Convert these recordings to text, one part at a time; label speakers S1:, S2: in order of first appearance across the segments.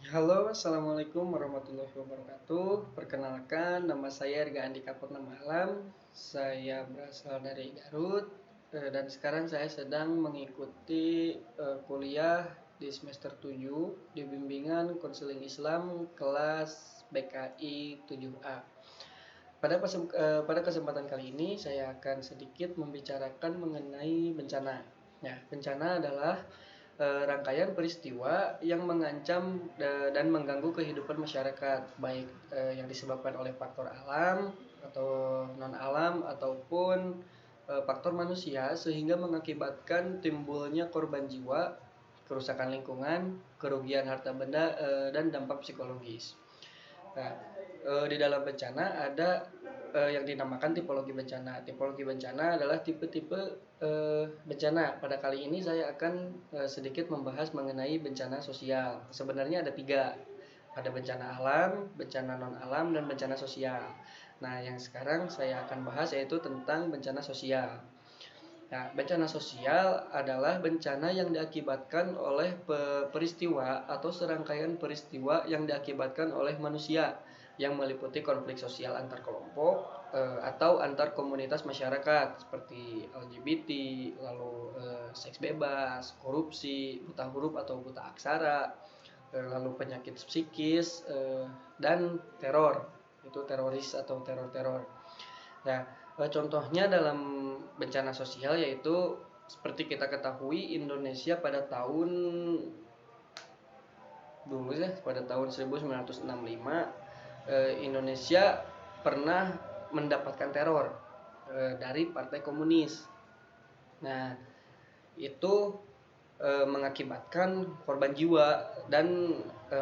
S1: Halo, Assalamualaikum warahmatullahi wabarakatuh. Perkenalkan, nama saya Erga Andika Purnama Alam. Saya berasal dari Garut, dan sekarang saya sedang mengikuti kuliah di semester 7 di bimbingan konseling Islam kelas BKI 7A. Pada kesempatan kali ini saya akan sedikit membicarakan mengenai bencana. Ya, bencana adalah rangkaian peristiwa yang mengancam dan mengganggu kehidupan masyarakat, baik yang disebabkan oleh faktor alam atau non alam ataupun faktor manusia, sehingga mengakibatkan timbulnya korban jiwa, kerusakan lingkungan, kerugian harta benda, dan dampak psikologis. Nah, di dalam bencana ada yang dinamakan tipologi bencana. Tipologi bencana adalah tipe-tipe bencana. Pada kali ini saya akan sedikit membahas mengenai bencana sosial. Sebenarnya ada 3. Ada bencana alam, bencana non alam, dan bencana sosial. Nah, yang sekarang saya akan bahas yaitu tentang bencana sosial. Nah, bencana sosial adalah bencana yang diakibatkan oleh peristiwa atau serangkaian peristiwa yang diakibatkan oleh manusia, yang meliputi konflik sosial antar kelompok atau antar komunitas masyarakat seperti LGBT, lalu seks bebas, korupsi, buta huruf atau buta aksara, lalu penyakit psikis, dan teror. Itu teroris atau teror-teror. Nah, contohnya dalam bencana sosial yaitu seperti kita ketahui, Indonesia pada tahun dulu ya, pada tahun 1965 Indonesia pernah mendapatkan teror dari Partai Komunis. Nah, itu mengakibatkan korban jiwa dan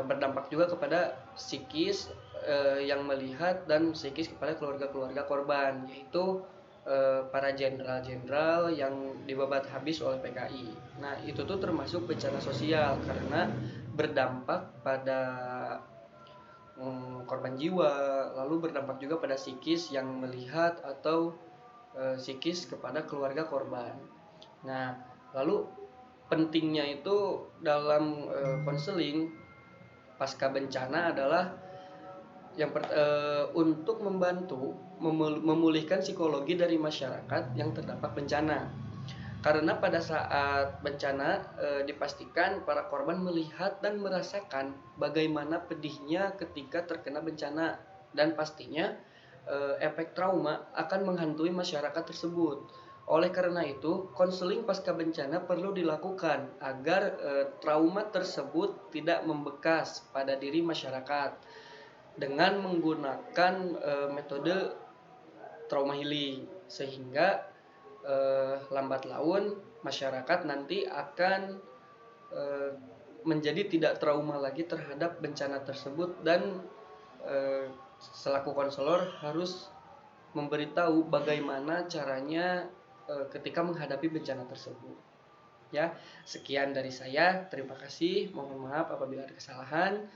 S1: berdampak juga kepada psikis yang melihat dan psikis kepada keluarga-keluarga korban, yaitu para jenderal-jenderal yang dibabat habis oleh PKI. Nah, itu tuh termasuk bencana sosial karena berdampak pada korban jiwa, lalu berdampak juga pada psikis yang melihat atau psikis kepada keluarga korban. Nah, lalu pentingnya itu dalam konseling pasca bencana adalah untuk membantu memulihkan psikologi dari masyarakat yang terdampak bencana. Karena pada saat bencana dipastikan para korban melihat dan merasakan bagaimana pedihnya ketika terkena bencana, dan pastinya efek trauma akan menghantui masyarakat tersebut. Oleh karena itu, konseling pasca bencana perlu dilakukan agar trauma tersebut tidak membekas pada diri masyarakat dengan menggunakan metode trauma healing, sehingga lambat laun masyarakat nanti akan menjadi tidak trauma lagi terhadap bencana tersebut, dan selaku konselor harus memberitahu bagaimana caranya ketika menghadapi bencana tersebut. Ya, sekian dari saya. Terima kasih. Mohon maaf apabila ada kesalahan.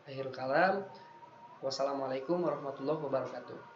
S1: Akhirul kalam. Wassalamualaikum warahmatullahi wabarakatuh.